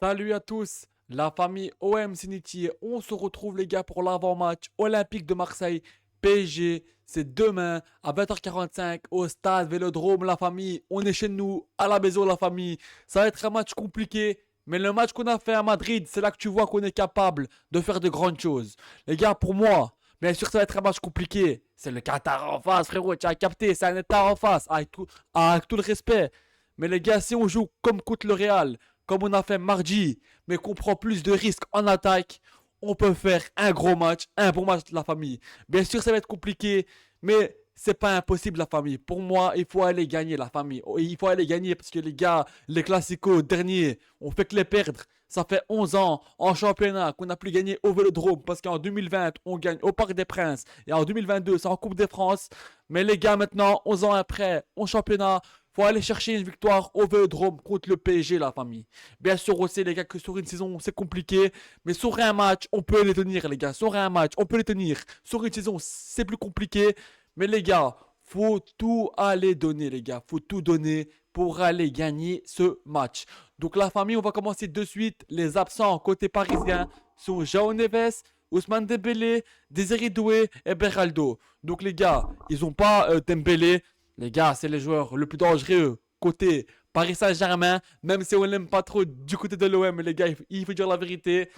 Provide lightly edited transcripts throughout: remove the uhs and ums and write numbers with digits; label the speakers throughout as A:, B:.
A: Salut à tous, la famille OM Siniti. On se retrouve les gars pour l'avant-match Olympique de Marseille PSG. C'est demain à 20h45 au stade Vélodrome la famille. On est chez nous, à la maison la famille. Ça va être un match compliqué. Mais le match qu'on a fait à Madrid, c'est là que tu vois qu'on est capable de faire de grandes choses. Les gars, pour moi, bien sûr ça va être un match compliqué. C'est le Qatar en face, frérot, tu as capté, c'est un état en face, avec tout le respect. Mais les gars, si on joue comme contre le Real, comme on a fait mardi, mais qu'on prend plus de risques en attaque, on peut faire un gros match, un bon match de la famille. Bien sûr, ça va être compliqué, mais c'est pas impossible la famille. Pour moi, il faut aller gagner la famille. Il faut aller gagner parce que les gars, les classicos derniers, on fait que les perdre. Ça fait 11 ans en championnat qu'on n'a plus gagné au Vélodrome parce qu'en 2020, on gagne au Parc des Princes et en 2022, c'est en Coupe de France. Mais les gars, maintenant, 11 ans après, en championnat, faut aller chercher une victoire au Vélodrome contre le PSG, la famille. Bien sûr aussi, les gars, que sur une saison, c'est compliqué. Mais sur un match, on peut les tenir, les gars. Sur un match, on peut les tenir. Sur une saison, c'est plus compliqué. Mais les gars, faut tout aller donner, les gars. Faut tout donner pour aller gagner ce match. Donc la famille, on va commencer de suite. Les absents côté parisien sont João Neves, Ousmane Dembélé, Désiré Doué et Beraldo. Donc les gars, ils n'ont pas Dembélé. Les gars, c'est les joueurs le plus dangereux côté Paris Saint-Germain. Même si on l'aime pas trop du côté de l'OM, les gars, il faut dire la vérité.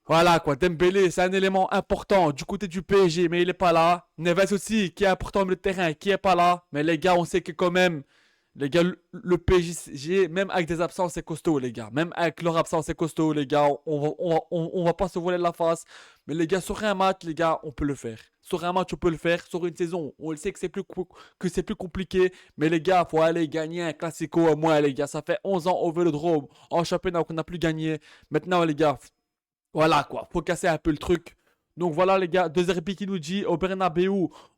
A: Voilà quoi, Dembélé, c'est un élément important du côté du PSG, mais il est pas là. Neves aussi, qui est important au milieu de terrain, qui est pas là. Mais les gars, on sait que quand même, les gars, le PSG, même avec des absences, c'est costaud, les gars. Même avec leur absence, c'est costaud, les gars. On va pas se voler la face. Mais les gars, sur un match, les gars, on peut le faire. Sur un match, on peut le faire. Sur une saison, on le sait que c'est plus compliqué. Mais les gars, faut aller gagner un classico au moins, les gars. Ça fait 11 ans au Vélodrome, en championnat qu'on n'a plus gagné. Maintenant, les gars, voilà quoi, faut casser un peu le truc. Donc voilà les gars, De Zerbi qui nous dit au Bernabeu,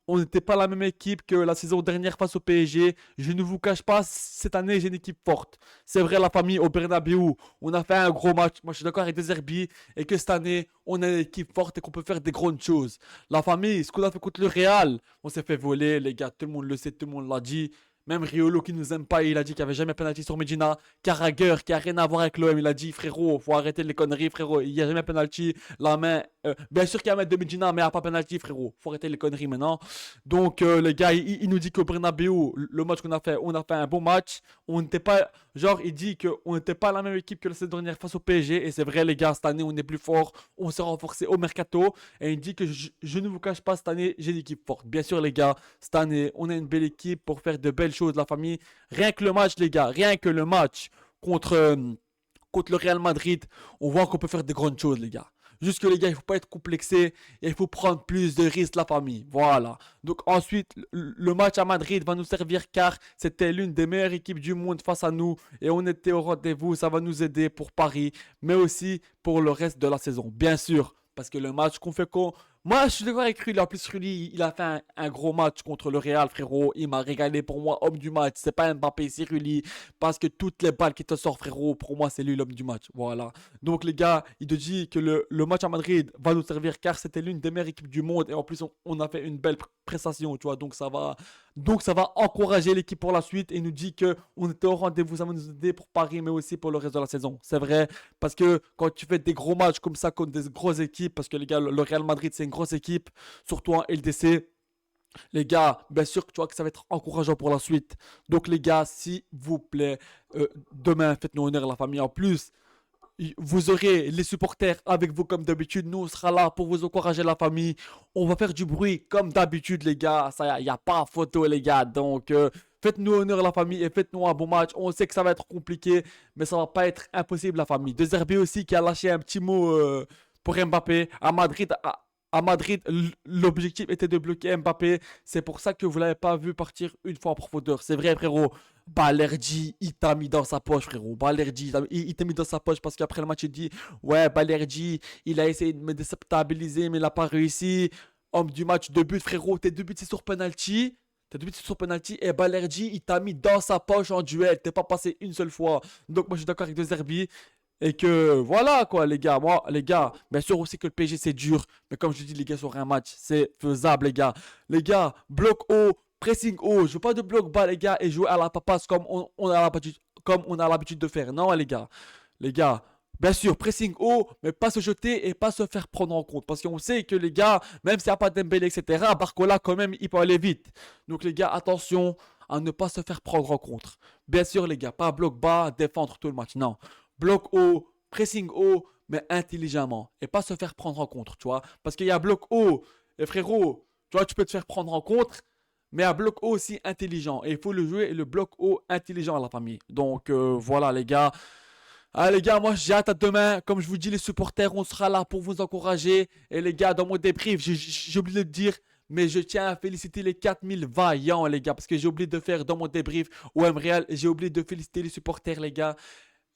A: on n'était pas la même équipe que la saison dernière face au PSG. Je ne vous cache pas, cette année j'ai une équipe forte. C'est vrai la famille au Bernabeu, on a fait un gros match. Moi je suis d'accord avec De Zerbi et que cette année on a une équipe forte et qu'on peut faire des grandes choses. La famille, ce qu'on a fait contre le Real, on s'est fait voler les gars, tout le monde le sait, tout le monde l'a dit. Même Riolo qui nous aime pas, il a dit qu'il n'y avait jamais penalty sur Medina. Carragher qui a rien à voir avec l'OM, il a dit frérot, faut arrêter les conneries frérot, il n'y a jamais penalty. La main, bien sûr qu'il y a un mètre de Medina, mais il n'y a pas penalty frérot, faut arrêter les conneries maintenant. Donc les gars, il nous dit qu'au Bernabeu, le match qu'on a fait, on a fait un bon match. On n'était pas, genre il dit qu'on n'était pas la même équipe que la saison dernière face au PSG. Et c'est vrai les gars, cette année on est plus fort, on s'est renforcé au mercato. Et il dit que je ne vous cache pas, cette année j'ai une équipe forte. Bien sûr les gars, cette année on a une belle équipe pour faire de belles choses de la famille. Rien que le match les gars, rien que le match contre, contre le Real Madrid, on voit qu'on peut faire de grandes choses les gars. Juste que les gars, il ne faut pas être complexé et il faut prendre plus de risques la famille. Voilà. Donc ensuite, le match à Madrid va nous servir car c'était l'une des meilleures équipes du monde face à nous et on était au rendez-vous. Ça va nous aider pour Paris, mais aussi pour le reste de la saison. Bien sûr, parce que le match qu'on fait moi, je suis d'accord avec Rulli. En plus, Rulli, il a fait un gros match contre le Real, frérot. Il m'a régalé pour moi, homme du match. C'est pas Mbappé, c'est Rulli. Parce que toutes les balles qui te sortent, frérot, pour moi, c'est lui l'homme du match. Voilà. Donc, les gars, il te dit que le match à Madrid va nous servir car c'était l'une des meilleures équipes du monde. Et en plus, on a fait une belle prestation, tu vois. Donc ça va encourager l'équipe pour la suite. Et il nous dit que on était au rendez-vous. Ça va nous aider pour Paris, mais aussi pour le reste de la saison. C'est vrai. Parce que quand tu fais des gros matchs comme ça contre des grosses équipes, parce que les gars, le Real Madrid, c'est une grosse équipe, surtout en LDC. Les gars, bien sûr que tu vois que ça va être encourageant pour la suite. Donc les gars, s'il vous plaît, demain, faites-nous honneur la famille. En plus, vous aurez les supporters avec vous comme d'habitude. Nous, on sera là pour vous encourager la famille. On va faire du bruit comme d'habitude, les gars. Ça, il n'y a pas photo, les gars. Donc, faites-nous honneur la famille et faites-nous un bon match. On sait que ça va être compliqué, mais ça va pas être impossible, la famille. De Zerbi aussi qui a lâché un petit mot pour Mbappé. À Madrid, l'objectif était de bloquer Mbappé. C'est pour ça que vous l'avez pas vu partir une fois en profondeur. C'est vrai, frérot. Balerdi, il t'a mis dans sa poche, frérot. Balerdi, il t'a mis dans sa poche parce qu'après le match, il dit ouais, Balerdi, il a essayé de me déstabiliser, mais il n'a pas réussi. Homme du match, deux buts, frérot. Tes deux buts, c'est sur penalty. Tes deux buts, c'est sur penalty. Et Balerdi, il t'a mis dans sa poche en duel. T'es pas passé une seule fois. Donc, moi, je suis d'accord avec De Zerbi. Et que voilà quoi les gars, moi les gars, bien sûr aussi que le PSG c'est dur, mais comme je dis les gars sur un match, c'est faisable les gars. Les gars, bloc haut, pressing haut, je veux pas de bloc bas les gars et jouer à la papasse comme on a l'habitude de faire. Non les gars. les gars, bien sûr, pressing haut, mais pas se jeter et pas se faire prendre en compte. Parce qu'on sait que les gars, même s'il n'y a pas Dembélé, etc., Barcola, quand même, il peut aller vite. Donc les gars, attention à ne pas se faire prendre en compte. Bien sûr, les gars, pas bloc bas, défendre tout le match. Non. Bloc haut, pressing haut, mais intelligemment. Et pas se faire prendre en compte, tu vois. Parce qu'il y a bloc haut, et frérot, tu vois, tu peux te faire prendre en compte. Mais un bloc haut aussi intelligent. Et il faut le jouer, le bloc haut intelligent à la famille. Donc voilà les gars. Ah les gars, moi j'ai hâte à demain. Comme je vous dis, les supporters, on sera là pour vous encourager. Et les gars, dans mon débrief, j'ai oublié de le dire, mais je tiens à féliciter les 4000 vaillants les gars. Parce que j'ai oublié de faire dans mon débrief OM Real, j'ai oublié de féliciter les supporters les gars.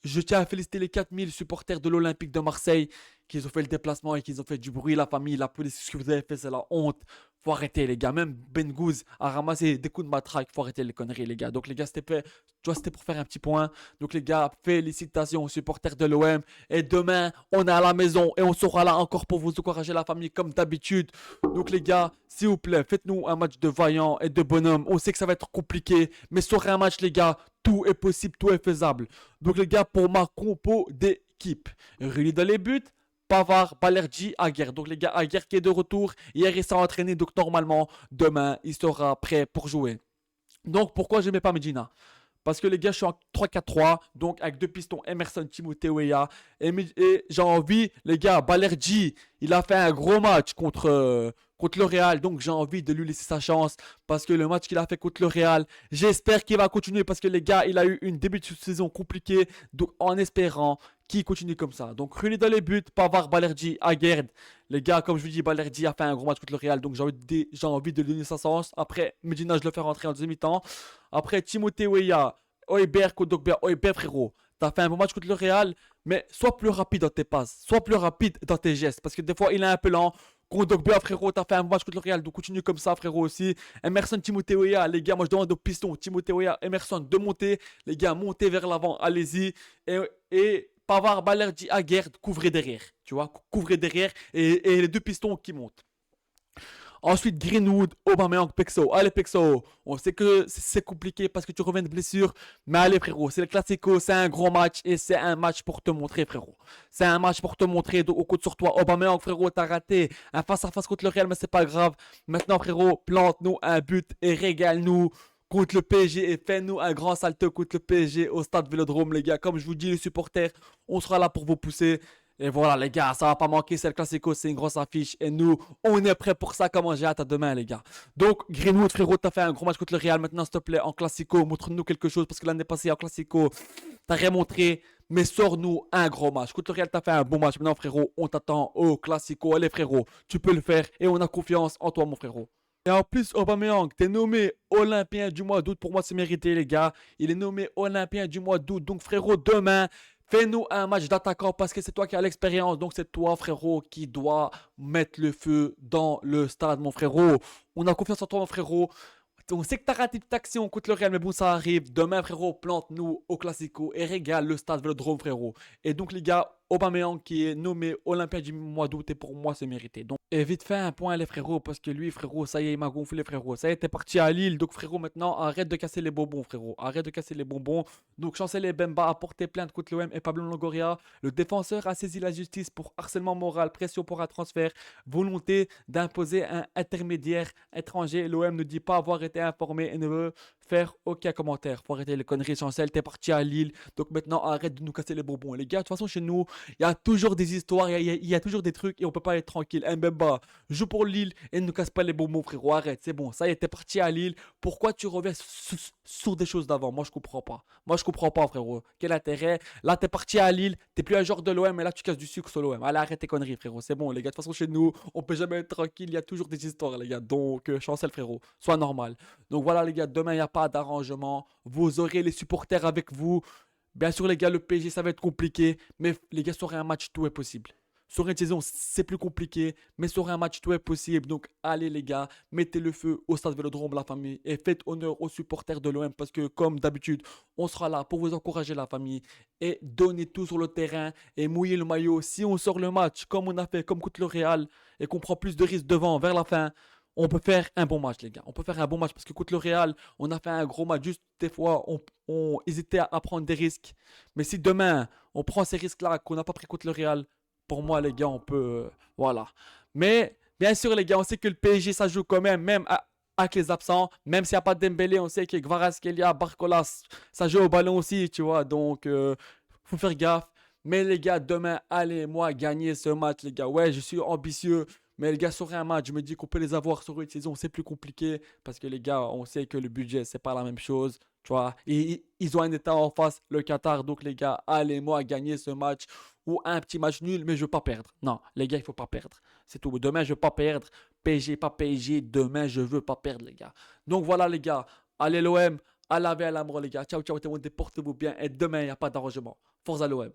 A: Je tiens à féliciter les 4000 supporters de l'Olympique de Marseille qui ont fait le déplacement et qui ont fait du bruit, la famille, la police. Ce que vous avez fait, c'est la honte. Faut arrêter, les gars. Même Ben Gouz a ramassé des coups de matraque. Faut arrêter les conneries, les gars. Donc, les gars, c'était fait. Tu vois, c'était pour faire un petit point. Donc, les gars, félicitations aux supporters de l'OM. Et demain, on est à la maison et on sera là encore pour vous encourager, la famille, comme d'habitude. Donc, les gars, s'il vous plaît, faites-nous un match de vaillant et de bonhomme. On sait que ça va être compliqué. Mais sur un match, les gars, tout est possible, tout est faisable. Donc, les gars, pour ma compo d'équipe, Rulli dans les buts. Pavard, Balerdi, Aguerd. Donc les gars, Aguerd qui est de retour. Hier, il s'est entraîné. Donc normalement, demain, il sera prêt pour jouer. Donc pourquoi je ne mets pas Medina? Parce que les gars, je suis en 3-4-3. Donc avec deux pistons, Emerson, Timothée Weah. Et j'ai envie, les gars, Balerdi, il a fait un gros match contre le Real. Donc j'ai envie de lui laisser sa chance. Parce que le match qu'il a fait contre le Real, j'espère qu'il va continuer. Parce que les gars, il a eu une début de saison compliqué. Donc en espérant qu'il continue comme ça. Donc Rulli dans les buts, Pavard, Balerdi, Aguerd. Les gars, comme je vous dis, Balerdi a fait un gros match contre le Real. Donc j'ai envie de lui donner sa chance. Après, Medina, je le fais rentrer en deuxième mi-temps. Après, Timothée Weah, Højbjerg, Kodokber, Højbjerg, frérot. T'as fait un bon match contre le Real, mais sois plus rapide dans tes passes, sois plus rapide dans tes gestes, parce que des fois il est un peu lent. Kodokber, frérot, t'as fait un bon match contre le Real, donc continue comme ça, frérot aussi. Emerson, Timothée Weah, les gars, moi je demande au piston, Timothée Weah, Emerson, de monter, les gars, montez vers l'avant, allez-y. Et Pavard, Balerdi, Aguerd, couvrez derrière, tu vois, couvrez derrière, et les deux pistons qui montent. Ensuite, Greenwood, Aubameyang, Pexo. Allez, Pexo. On sait que c'est compliqué parce que tu reviens de blessure. Mais allez, frérot. C'est le Classico. C'est un gros match. Et c'est un match pour te montrer, frérot. C'est un match pour te montrer. Donc, au coup sur toi. Aubameyang, frérot, t'as raté un face-à-face contre le Real. Mais c'est pas grave. Maintenant, frérot, plante-nous un but et régale-nous contre le PSG. Et fais-nous un grand salto contre le PSG au stade Vélodrome, les gars. Comme je vous dis, les supporters, on sera là pour vous pousser. Et voilà les gars, ça va pas manquer, c'est le Classico, c'est une grosse affiche. Et nous, on est prêts pour ça, comment j'ai hâte à demain les gars. Donc Greenwood frérot, t'as fait un gros match contre le Real, maintenant s'il te plaît, en Classico, montre-nous quelque chose. Parce que l'année passée en Classico, t'as rien montré. Mais sors-nous un gros match. Contre le Real, t'as fait un bon match. Maintenant frérot, on t'attend au Classico. Allez frérot, tu peux le faire. Et on a confiance en toi mon frérot. Et en plus, Aubameyang, t'es nommé Olympien du mois d'août. Pour moi, c'est mérité les gars. Il est nommé Olympien du mois d'août. Donc frérot, demain... Fais-nous un match d'attaquant parce que c'est toi qui as l'expérience. Donc c'est toi, frérot, qui dois mettre le feu dans le stade, mon frérot. On a confiance en toi, mon frérot. On sait que t'as raté une action contre le Real, mais bon, ça arrive. Demain, frérot, plante-nous au Classico et régale le stade Vélodrome, frérot. Et donc, les gars, Aubameyang qui est nommé Olympien du mois d'août et pour moi, c'est mérité. Donc, et vite fait un point, les frérots, parce que lui, frérot, ça y est, il m'a gonflé, frérot. Ça y est, t'es parti à Lille. Donc, frérot, maintenant, arrête de casser les bonbons, frérot. Arrête de casser les bonbons. Donc, Chancel Bemba a porté plainte contre l'OM et Pablo Longoria. Le défenseur a saisi la justice pour harcèlement moral, pression pour un transfert, volonté d'imposer un intermédiaire étranger. L'OM ne dit pas avoir été informé et ne veut faire aucun commentaire. Faut arrêter les conneries, Chancel. T'es parti à Lille. Donc, maintenant, arrête de nous casser les bonbons. Les gars, de toute façon, chez nous, il y a toujours des histoires, il y a toujours des trucs et on peut pas être tranquille. Mbemba joue pour Lille et ne nous casse pas les bonbons, frérot. Arrête, c'est bon. Ça y est, t'es parti à Lille. Pourquoi tu reviens sur des choses d'avant? Moi, je comprends pas. Moi, je comprends pas, frérot. Quel intérêt? Là, t'es parti à Lille. T'es plus un joueur de l'OM et là, tu casses du sucre sur l'OM. Allez, arrête tes conneries, frérot. C'est bon, les gars. De toute façon, chez nous, on peut jamais être tranquille. Il y a toujours des histoires, les gars. Donc, Chancel, frérot. Sois normal. Donc, voilà, les gars. Demain, il n'y a pas d'arrangement. Vous aurez les supporters avec vous. Bien sûr, les gars, le PSG, ça va être compliqué. Mais les gars, sur un match, tout est possible. Sur une saison, c'est plus compliqué. Mais sur un match, tout est possible. Donc, allez, les gars, mettez le feu au stade Vélodrome, la famille. Et faites honneur aux supporters de l'OM. Parce que, comme d'habitude, on sera là pour vous encourager, la famille. Et donner tout sur le terrain. Et mouiller le maillot. Si on sort le match, comme on a fait, comme contre le Real. Et qu'on prend plus de risques devant, vers la fin. on peut faire un bon match, les gars. On peut faire un bon match parce que contre le Real, on a fait un gros match. Juste des fois, on hésitait à prendre des risques. Mais si demain, on prend ces risques-là qu'on n'a pas pris contre le Real, pour moi, les gars, on peut. Voilà. Mais bien sûr, les gars, on sait que le PSG, ça joue quand même, avec les absents. Même s'il n'y a pas de Dembélé, on sait que Kvaratskhelia, Barcola, ça joue au ballon aussi, tu vois. Donc, faut faire gaffe. Mais les gars, demain, allez-moi gagner ce match, les gars. Ouais, je suis ambitieux. Mais les gars, sur un match, je me dis qu'on peut les avoir sur une saison, c'est plus compliqué. Parce que les gars, on sait que le budget, c'est pas la même chose. Tu vois, et ils ont un état en face, le Qatar. Donc, les gars, allez-moi gagner ce match. Ou un petit match nul, mais je veux pas perdre. Non, les gars, il faut pas perdre. C'est tout. Demain, je veux pas perdre. PSG, pas PSG. Demain, je veux pas perdre, les gars. Donc, voilà, les gars. Allez, l'OM. À la vie, à l'amour, les gars. Ciao, ciao, tout le monde. Portez-vous bien. Et demain, il n'y a pas d'arrangement. Force à l'OM.